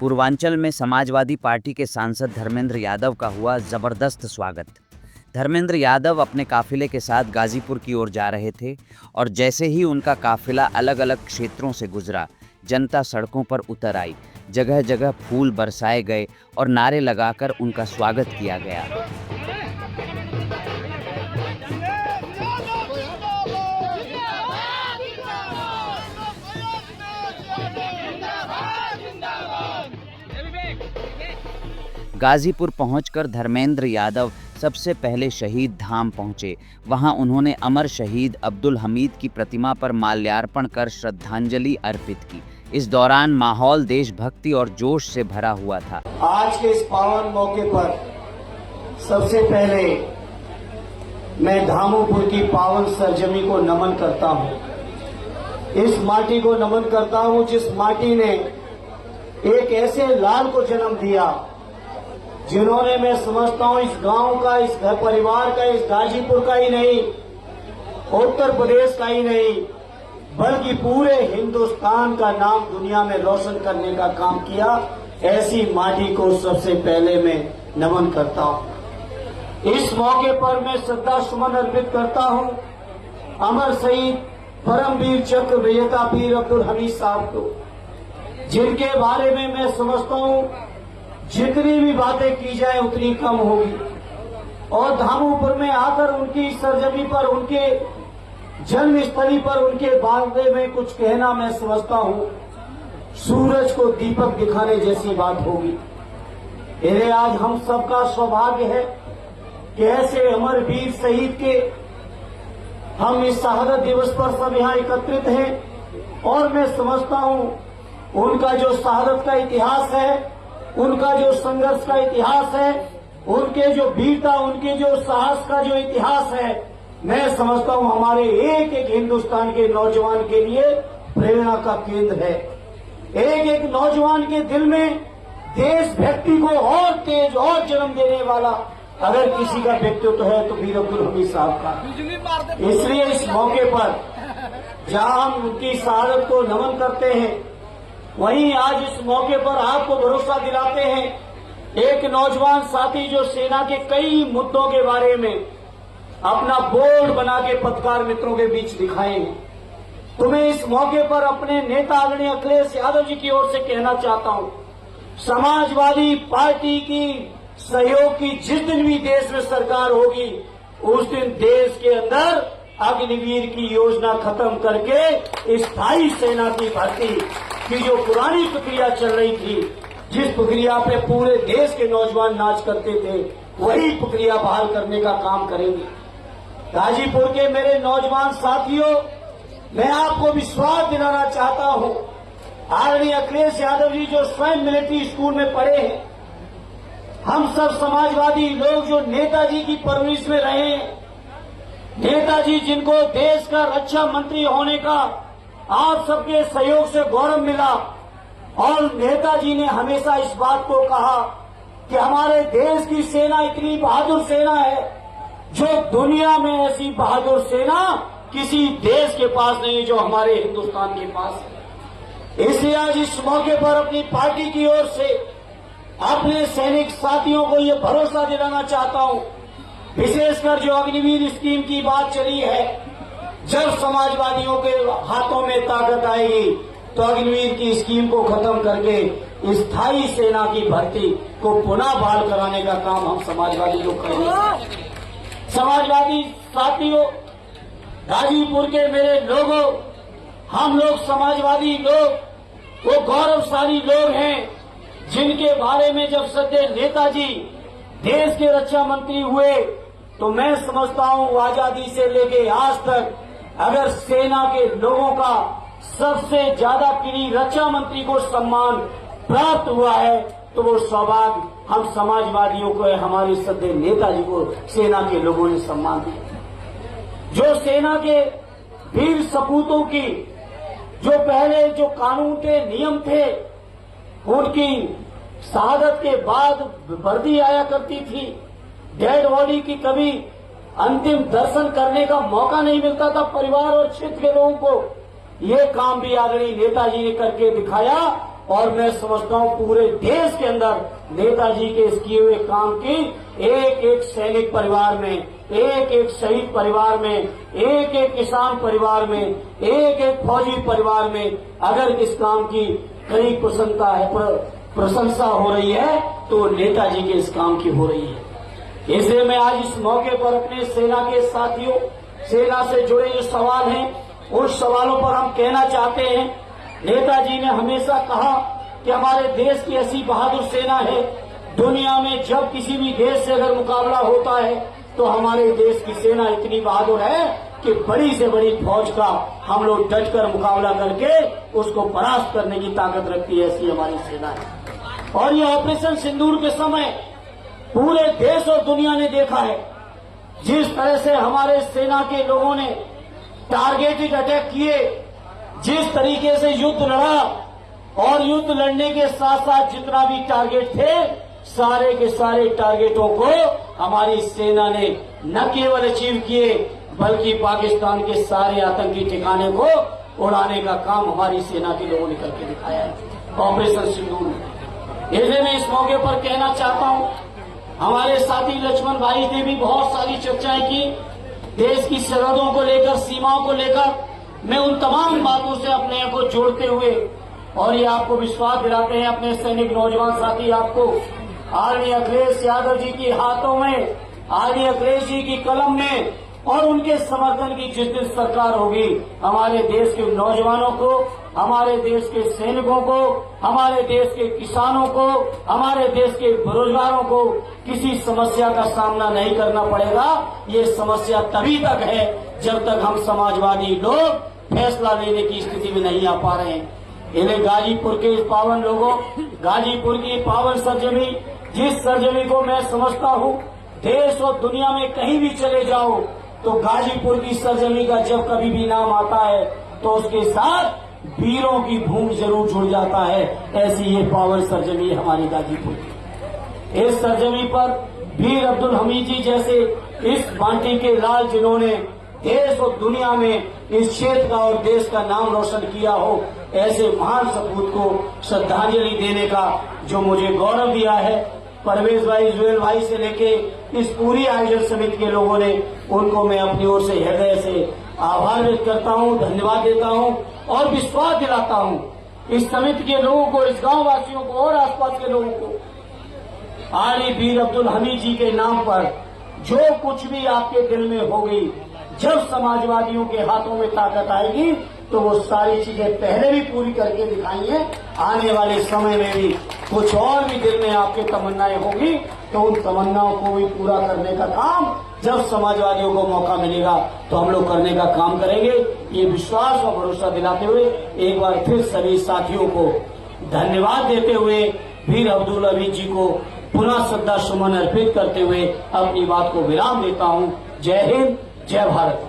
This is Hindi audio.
पूर्वांचल में समाजवादी पार्टी के सांसद धर्मेंद्र यादव का हुआ जबरदस्त स्वागत। धर्मेंद्र यादव अपने काफिले के साथ गाजीपुर की ओर जा रहे थे और जैसे ही उनका काफिला अलग अलग क्षेत्रों से गुजरा, जनता सड़कों पर उतर आई। जगह जगह फूल बरसाए गए और नारे लगाकर उनका स्वागत किया गया। गाजीपुर पहुंचकर धर्मेंद्र यादव सबसे पहले शहीद धाम पहुंचे। वहां उन्होंने अमर शहीद अब्दुल हमीद की प्रतिमा पर माल्यार्पण कर श्रद्धांजलि अर्पित की। इस दौरान माहौल देशभक्ति और जोश से भरा हुआ था। आज के इस पावन मौके पर सबसे पहले मैं धामोपुर की पावन सरजमी को नमन करता हूं। इस माटी को नमन करता हूं जिस माटी ने एक ऐसे लाल को जन्म दिया जिन्होंने, मैं समझता हूं, इस गांव का, इस घर परिवार का, इस गाजीपुर का ही नहीं, उत्तर प्रदेश का ही नहीं, बल्कि पूरे हिंदुस्तान का नाम दुनिया में रोशन करने का काम किया। ऐसी माटी को सबसे पहले मैं नमन करता हूं। इस मौके पर मैं श्रद्धा सुमन अर्पित करता हूं अमर शहीद परमवीर चक्र विजेता पीर अब्दुल हमीद साहब को, जिनके बारे में मैं समझता हूं जितनी भी बातें की जाए उतनी कम होगी। और धामोपुर में आकर उनकी सरजमी पर, उनके जन्मस्थली पर उनके बारे में कुछ कहना, मैं समझता हूं सूरज को दीपक दिखाने जैसी बात होगी। मेरे आज हम सबका सौभाग्य है कि ऐसे अमर वीर शहीद के हम इस शहादत दिवस पर सब यहाँ एकत्रित हैं। और मैं समझता हूं उनका जो शहादत का इतिहास है, उनका जो संघर्ष का इतिहास है, उनके जो वीरता, उनके जो साहस का जो इतिहास है, मैं समझता हूं हमारे एक एक हिंदुस्तान के नौजवान के लिए प्रेरणा का केंद्र है। एक एक नौजवान के दिल में देशभक्ति को और तेज और जन्म देने वाला अगर किसी का व्यक्तित्व है तो वीर अब्दुल हमीद साहब का। इसलिए इस मौके पर जहां हम उनकी शहादत को नमन करते हैं, वहीं आज इस मौके पर आपको भरोसा दिलाते हैं एक नौजवान साथी जो सेना के कई मुद्दों के बारे में अपना बोर्ड बना के पत्रकार मित्रों के बीच दिखाए हैं। तो मैं इस मौके पर अपने नेता आदरणीय अखिलेश यादव जी की ओर से कहना चाहता हूं, समाजवादी पार्टी की सहयोग की जिस दिन भी देश में सरकार होगी, उस दिन देश के अंदर अग्निवीर की योजना खत्म करके स्थायी सेना की भर्ती की जो पुरानी प्रक्रिया चल रही थी, जिस प्रक्रिया पे पूरे देश के नौजवान नाच करते थे, वही प्रक्रिया बहाल करने का काम करेंगे। गाजीपुर के मेरे नौजवान साथियों, मैं आपको विश्वास दिलाना चाहता हूं, आदरणीय अखिलेश यादव जी जो स्वयं मिलिट्री स्कूल में पढ़े हैं, हम सब समाजवादी लोग जो नेताजी की परवरिश में रहे हैं, नेताजी जिनको देश का रक्षा मंत्री होने का आप सबके सहयोग से गौरव मिला, और नेताजी ने हमेशा इस बात को कहा कि हमारे देश की सेना इतनी बहादुर सेना है, जो दुनिया में ऐसी बहादुर सेना किसी देश के पास नहीं है जो हमारे हिंदुस्तान के पास है। इसलिए आज इस मौके पर अपनी पार्टी की ओर से अपने सैनिक साथियों को ये भरोसा दिलाना चाहता हूं, विशेषकर जो अग्निवीर स्कीम की बात चली है, जब समाजवादियों के हाथों में ताकत आएगी तो अग्निवीर की स्कीम को खत्म करके स्थायी सेना की भर्ती को पुनः बहाल कराने का काम हम समाजवादी लोग करेंगे। समाजवादी साथियों, गाजीपुर के मेरे लोगों, हम लोग समाजवादी लोग वो गौरवशाली लोग हैं जिनके बारे में जब सदैव नेताजी देश के रक्षा मंत्री हुए, तो मैं समझता हूं आजादी से लेके आज तक अगर सेना के लोगों का सबसे ज्यादा प्रिय रक्षा मंत्री को सम्मान प्राप्त हुआ है तो वो सौभाग्य हम समाजवादियों को है, हमारे सदैव नेताजी को सेना के लोगों ने सम्मान दिया। जो सेना के वीर सपूतों की जो पहले जो कानून के नियम थे, उनकी शहादत के बाद वर्दी आया करती थी, डेड बॉडी की कभी अंतिम दर्शन करने का मौका नहीं मिलता था परिवार और क्षेत्र के लोगों को। ये काम भी आदरणीय नेताजी ने करके दिखाया और मैं समझता हूं पूरे देश के अंदर नेताजी के इस किए हुए काम की एक एक सैनिक परिवार में, एक एक शहीद परिवार में, एक एक किसान परिवार में, एक एक फौजी परिवार में अगर इस काम की कड़ी प्रशंसा हो रही है तो नेताजी के इस काम की हो रही है। इसलिए मैं आज इस मौके पर अपने सेना के साथियों, सेना से जुड़े जो सवाल हैं उस सवालों पर हम कहना चाहते हैं। नेताजी ने हमेशा कहा कि हमारे देश की ऐसी बहादुर सेना है, दुनिया में जब किसी भी देश से अगर मुकाबला होता है तो हमारे देश की सेना इतनी बहादुर है कि बड़ी से बड़ी फौज का हम लोग डट कर मुकाबला करके उसको परास्त करने की ताकत रखती है, ऐसी हमारी सेना है। और ये ऑपरेशन सिंदूर के समय पूरे देश और दुनिया ने देखा है जिस तरह से हमारे सेना के लोगों ने टारगेटेड अटैक किए, जिस तरीके से युद्ध लड़ा और युद्ध लड़ने के साथ साथ जितना भी टारगेट थे सारे के सारे टारगेटों को हमारी सेना ने न केवल अचीव किए बल्कि पाकिस्तान के सारे आतंकी ठिकाने को उड़ाने का काम हमारी सेना के लोगों ने करके दिखाया है ऑपरेशन सिंदूर में। इसलिए मैं इस मौके पर कहना चाहता हूं, हमारे साथी लक्ष्मण भाई ने भी बहुत सारी चर्चाएं की देश की सरहदों को लेकर, सीमाओं को लेकर। मैं उन तमाम बातों से अपने को जोड़ते हुए और ये आपको विश्वास दिलाते हैं अपने सैनिक नौजवान साथी आपको आदरणीय अखिलेश यादव जी के हाथों में, आदरणीय अखिलेश जी की कलम में और उनके समर्थन की जिस दिन सरकार होगी हमारे देश के नौजवानों को, हमारे देश के सैनिकों को, हमारे देश के किसानों को, हमारे देश के बेरोजगारों को किसी समस्या का सामना नहीं करना पड़ेगा। ये समस्या तभी तक है जब तक हम समाजवादी लोग फैसला लेने की स्थिति में नहीं आ पा रहे हैं। इन्हें गाजीपुर के इस पावन लोगों, गाजीपुर की पावन सरजमी, जिस सरजमी को मैं समझता हूँ देश और दुनिया में कहीं भी चले जाओ तो गाजीपुर की सरजमी का जब कभी भी नाम आता है तो उसके साथ वीरों की भूमि जरूर जुड़ जाता है। ऐसी ये पावन सरजमी है हमारी गाजीपुर की। इस सरजमी पर वीर अब्दुल हमीद जी जैसे इस माटी के लाल जिन्होंने देश और दुनिया में इस क्षेत्र का और देश का नाम रोशन किया हो, ऐसे महान सपूत को श्रद्धांजलि देने का जो मुझे गौरव दिया है परवेज भाई, जुएल भाई से लेके इस पूरी आयोजन समिति के लोगों ने, उनको मैं अपनी ओर से हृदय से आभार व्यक्त करता हूं, धन्यवाद देता हूं और विश्वास दिलाता हूं इस समिति के लोगों को, इस गांव वासियों को और आसपास के लोगों को आली वीर अब्दुल हमीद जी के नाम पर जो कुछ भी आपके दिल में होगी, जब समाजवादियों के हाथों में ताकत आएगी तो वो सारी चीजें पहले भी पूरी करके दिखाई है। आने वाले समय में भी कुछ और भी दिल में आपके तमन्नाएं होगी तो उन तमन्नाओं को भी पूरा करने का काम जब समाजवादियों को मौका मिलेगा तो हम लोग करने का काम करेंगे। ये विश्वास और भरोसा दिलाते हुए एक बार फिर सभी साथियों को धन्यवाद देते हुए वीर अब्दुल हमीद जी को पुनः श्रद्धा सुमन अर्पित करते हुए अपनी बात को विराम देता हूँ। जय हिंद, जय भारत।